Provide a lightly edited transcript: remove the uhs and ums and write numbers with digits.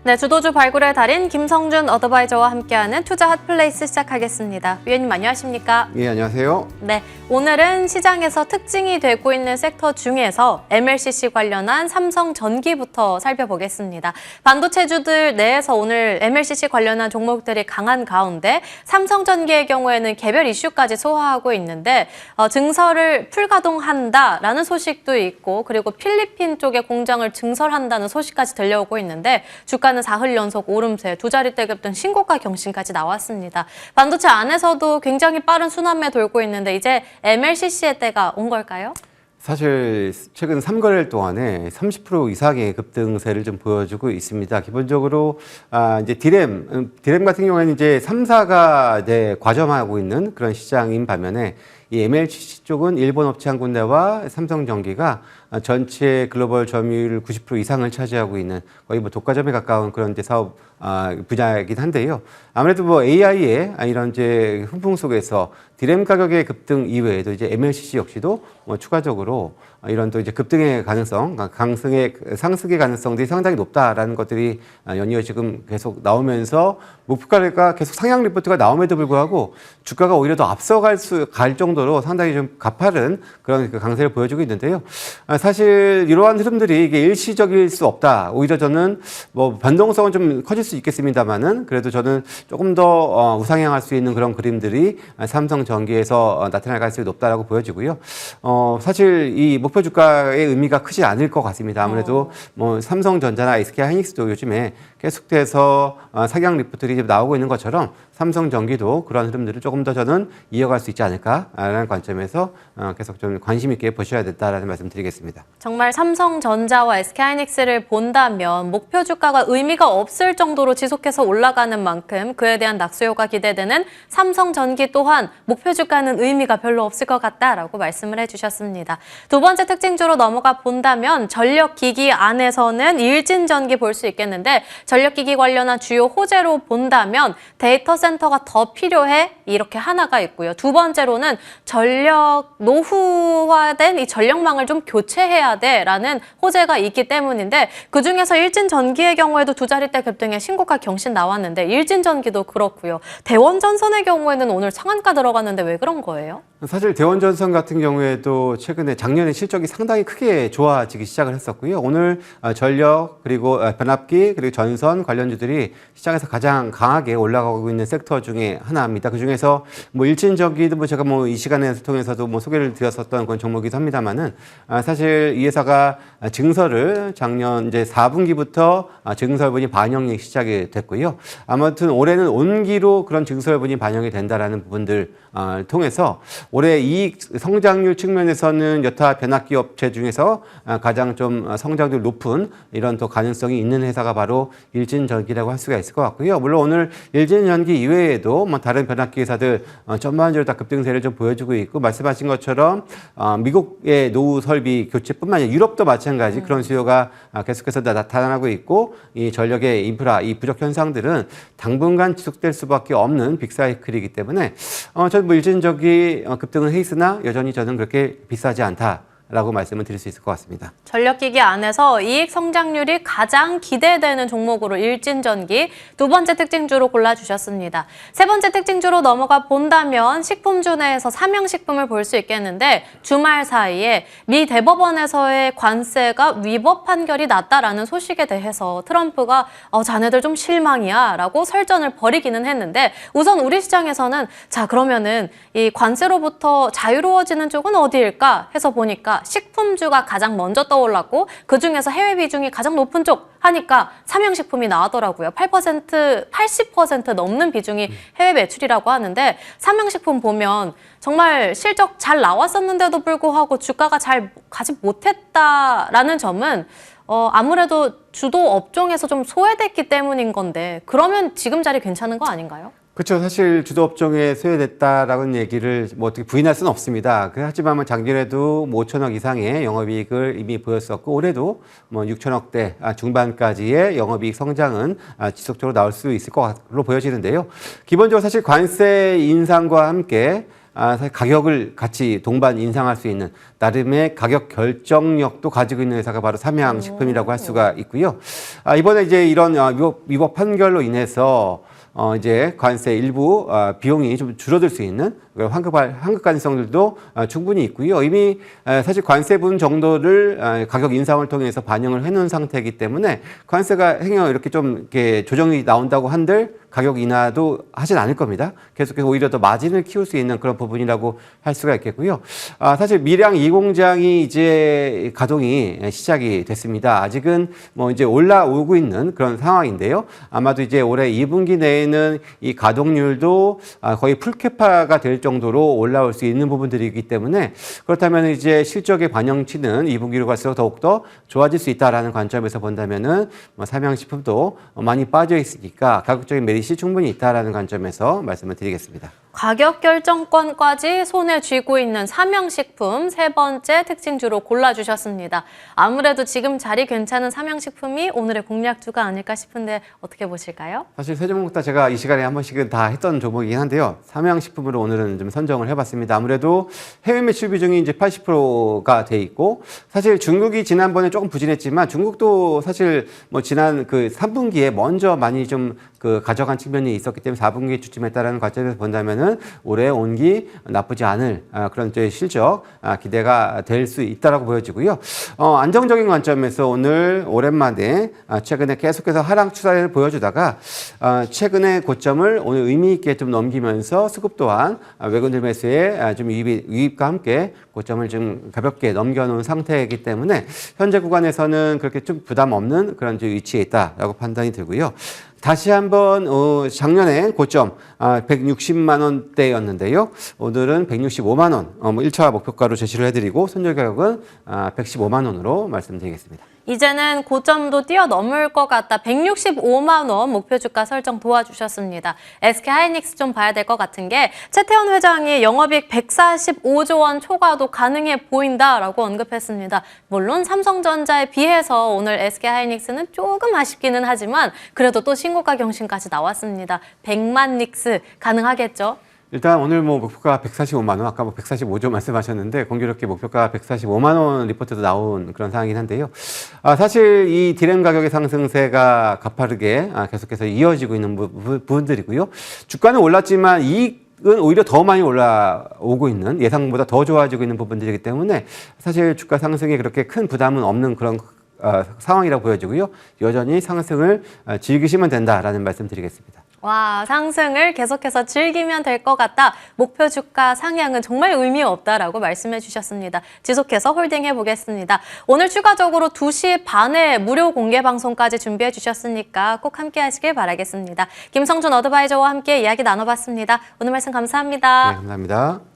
네, 주도주 발굴의 달인 김성준 어드바이저와 함께하는 투자 핫플레이스 시작하겠습니다. 위원님 안녕하십니까? 예, 안녕하세요. 네, 오늘은 시장에서 특징이 되고 있는 섹터 중에서 MLCC 관련한 삼성전기부터 살펴보겠습니다. 반도체주들 내에서 오늘 MLCC 관련한 종목들이 강한 가운데 삼성전기의 경우에는 개별 이슈까지 소화하고 있는데 증설을 풀가동한다라는 소식도 있고 그리고 필리핀 쪽에 공장을 증설한다는 소식까지 들려오고 있는데 주가는 사흘 연속 오름세, 두 자릿대 급등 신고가 경신까지 나왔습니다. 반도체 안에서도 굉장히 빠른 순환매 돌고 있는데 이제 MLCC의 때가 온 걸까요? 사실 최근 3거래일 동안에 30% 이상의 급등세를 좀 보여주고 있습니다. 기본적으로 이제 디램 같은 경우에는 이제 3사가 과점하고 있는 그런 시장인 반면에 이 MLCC 쪽은 일본 업체 한 군데와 삼성전기가 전체 글로벌 점유율 90% 이상을 차지하고 있는 거의 뭐 독과점에 가까운 그런 이제 사업 분야이긴 한데요. 아무래도 뭐 AI의 이런 이제 훈풍 속에서 디램 가격의 급등 이외에도 이제 MLCC 역시도 뭐 추가적으로 이런 또 이제 급등의 가능성, 상승의 가능성들이 상당히 높다라는 것들이 연이어 지금 계속 나오면서 목표가가 계속 상향 리포트가 나옴에도 불구하고 주가가 오히려 더 앞서갈 정도로 상당히 좀 가파른 그런 강세를 보여주고 있는데요. 사실 이러한 흐름들이 이게 일시적일 수 없다. 오히려 저는 뭐 변동성은 좀 커질 수 있겠습니다만은 그래도 저는 조금 더 우상향할 수 있는 그런 그림들이 삼성전기에서 나타날 가능성이 높다라고 보여지고요. 사실 이 목표 주가의 의미가 크지 않을 것 같습니다. 아무래도 뭐 삼성전자나 SK하이닉스도 요즘에 계속돼서 상향 리포트들이 지금 나오고 있는 것처럼 삼성전기도 그런 흐름들을 조금 더 저는 이어갈 수 있지 않을까라는 관점에서 계속 좀 관심 있게 보셔야 된다라는 말씀드리겠습니다. 정말 삼성전자와 SK하이닉스를 본다면 목표 주가가 의미가 없을 정도로 지속해서 올라가는 만큼 그에 대한 낙수효가 기대되는 삼성전기 또한 목표 주가는 의미가 별로 없을 것 같다라고 말씀을 해주셨습니다. 두 번째 특징주로 넘어가 본다면 전력기기 안에서는 일진전기 볼 수 있겠는데 전력기기 관련한 주요 호재로 본다면 데이터 센터가 더 필요해 이렇게 하나가 있고요. 두 번째로는 전력 노후화된 이 전력망을 좀 교체해야 돼라는 호재가 있기 때문인데 그중에서 일진전기의 경우에도 두 자릿대 급등의 신고가 경신 나왔는데 일진전기도 그렇고요. 대원전선의 경우에는 오늘 상한가 들어갔는데 왜 그런 거예요? 사실 대원전선 같은 경우에도 최근에 작년에 실적이 상당히 크게 좋아지기 시작을 했었고요. 오늘 전력 그리고 변압기 그리고 전선 관련주들이 시장에서 가장 강하게 올라가고 있는 섹터 중에 하나입니다. 그 중에서 뭐 일진전기도 뭐 제가 뭐 이 시간에 통해서도 뭐 소개를 드렸었던 그런 종목이기도 합니다만은 사실 이 회사가 증설을 작년 이제 4분기부터 증설분이 반영이 시작이 됐고요. 아무튼 올해는 온기로 그런 증설분이 반영이 된다라는 부분들 통해서 올해 이익 성장률 측면에서는 여타 변압기 업체 중에서 가장 좀 성장률 높은 이런 또 가능성이 있는 회사가 바로 일진전기라고 할 수가 있을 것 같고요. 물론 오늘 일진전기 이외에도 뭐 다른 변압기 회사들 전반적으로 다 급등세를 좀 보여주고 있고 말씀하신 것처럼 미국의 노후 설비 교체뿐만 아니라 유럽도 마찬가지 그런 수요가 계속해서 나타나고 있고 이 전력의 인프라 이 부족 현상들은 당분간 지속될 수밖에 없는 빅사이클이기 때문에 저는 뭐 일진전기 급등은 해 있으나 여전히 저는 그렇게 비싸지 않다라고 말씀을 드릴 수 있을 것 같습니다. 전력기기 안에서 이익 성장률이 가장 기대되는 종목으로 일진전기 두 번째 특징주로 골라주셨습니다. 세 번째 특징주로 넘어가 본다면 식품주 내에서 삼양식품을 볼 수 있겠는데 주말 사이에 미 대법원에서의 관세가 위법 판결이 났다라는 소식에 대해서 트럼프가 자네들 좀 실망이야 라고 설전을 벌이기는 했는데 우선 우리 시장에서는 자 그러면은 이 관세로부터 자유로워지는 쪽은 어디일까 해서 보니까 식품주가 가장 먼저 떠올랐고 그중에서 해외 비중이 가장 높은 쪽 하니까 삼양식품이 나오더라고요. 80% 넘는 비중이 해외 매출이라고 하는데 삼양식품 보면 정말 실적 잘 나왔었는데도 불구하고 주가가 잘 가지 못했다라는 점은 아무래도 주도 업종에서 좀 소외됐기 때문인 건데 그러면 지금 자리 괜찮은 거 아닌가요? 그렇죠. 사실 주도 업종에 소외됐다라는 얘기를 뭐 어떻게 부인할 수는 없습니다. 하지만 작년에도 5천억 이상의 영업이익을 이미 보였었고 올해도 뭐 6천억대 중반까지의 영업이익 성장은 지속적으로 나올 수 있을 것으로 보여지는데요. 기본적으로 사실 관세 인상과 함께 사실 가격을 같이 동반 인상할 수 있는 나름의 가격 결정력도 가지고 있는 회사가 바로 삼양식품이라고 할 수가 있고요. 이번에 이제 이런 위법 판결로 인해서 이제 관세 일부 비용이 좀 줄어들 수 있는 그런 환급 가능성들도 충분히 있고요. 이미 사실 관세분 정도를 가격 인상을 통해서 반영을 해놓은 상태이기 때문에 관세가 행여 이렇게 좀 이렇게 조정이 나온다고 한들 가격 인하도 하진 않을 겁니다. 계속해서 오히려 더 마진을 키울 수 있는 그런 부분이라고 할 수가 있겠고요. 사실 밀양 2공장이 이제 가동이 시작이 됐습니다. 아직은 뭐 이제 올라오고 있는 그런 상황인데요. 아마도 이제 올해 2분기 내에는 이 가동률도 거의 풀캐파가 될 정도로 올라올 수 있는 부분들이기 때문에 그렇다면 이제 실적의 반영치는 2분기로 갈수록 더욱더 좋아질 수 있다라는 관점에서 본다면은 뭐 삼양식품도 많이 빠져 있으니까 가격적인 메리트가 충분히 있다라는 관점에서 말씀을 드리겠습니다. 가격 결정권까지 손에 쥐고 있는 삼양식품 세 번째 특징주로 골라주셨습니다. 아무래도 지금 자리 괜찮은 삼양식품이 오늘의 공략주가 아닐까 싶은데 어떻게 보실까요? 사실 세 종목 다 제가 이 시간에 한 번씩은 다 했던 종목이긴 한데요. 삼양식품으로 오늘은 좀 선정을 해봤습니다. 아무래도 해외 매출 비중이 이제 80%가 돼 있고 사실 중국이 지난번에 조금 부진했지만 중국도 사실 뭐 지난 그 3분기에 먼저 많이 좀 그 가져간 측면이 있었기 때문에 4분기에 주춤했다라는 관점에서 본다면은 올해 온기 나쁘지 않을 그런 실적 기대가 될 수 있다라고 보여지고요. 안정적인 관점에서 오늘 오랜만에 최근에 계속해서 하락 추세를 보여주다가 최근의 고점을 오늘 의미 있게 좀 넘기면서 수급 또한 외국인 매수에 좀 유입과 함께 고점을 좀 가볍게 넘겨놓은 상태이기 때문에 현재 구간에서는 그렇게 좀 부담 없는 그런 위치에 있다라고 판단이 들고요. 다시 한번 작년에 고점 160만 원대였는데요. 오늘은 165만 원 1차 목표가로 제시를 해드리고 손절 가격은 115만 원으로 말씀드리겠습니다. 이제는 고점도 뛰어넘을 것 같다. 165만 원 목표 주가 설정 도와주셨습니다. SK하이닉스 좀 봐야 될 것 같은 게 최태원 회장이 영업이익 145조 원 초과도 가능해 보인다라고 언급했습니다. 물론 삼성전자에 비해서 오늘 SK하이닉스는 조금 아쉽기는 하지만 그래도 또 신고가 경신까지 나왔습니다. 100만 닉스 가능하겠죠? 일단 오늘 뭐 목표가 145만 원, 아까 뭐 145조 말씀하셨는데 공교롭게 목표가 145만 원 리포트도 나온 그런 상황이긴 한데요. 사실 이 디램 가격의 상승세가 가파르게 계속해서 이어지고 있는 부분들이고요. 주가는 올랐지만 이익은 오히려 더 많이 올라오고 있는 예상보다 더 좋아지고 있는 부분들이기 때문에 사실 주가 상승에 그렇게 큰 부담은 없는 그런 상황이라고 보여지고요. 여전히 상승을 즐기시면 된다라는 말씀 드리겠습니다. 와, 상승을 계속해서 즐기면 될 것 같다. 목표 주가 상향은 정말 의미 없다라고 말씀해 주셨습니다. 지속해서 홀딩해 보겠습니다. 오늘 추가적으로 2시 반에 무료 공개 방송까지 준비해 주셨으니까 꼭 함께 하시길 바라겠습니다. 김성준 어드바이저와 함께 이야기 나눠봤습니다. 오늘 말씀 감사합니다. 네, 감사합니다.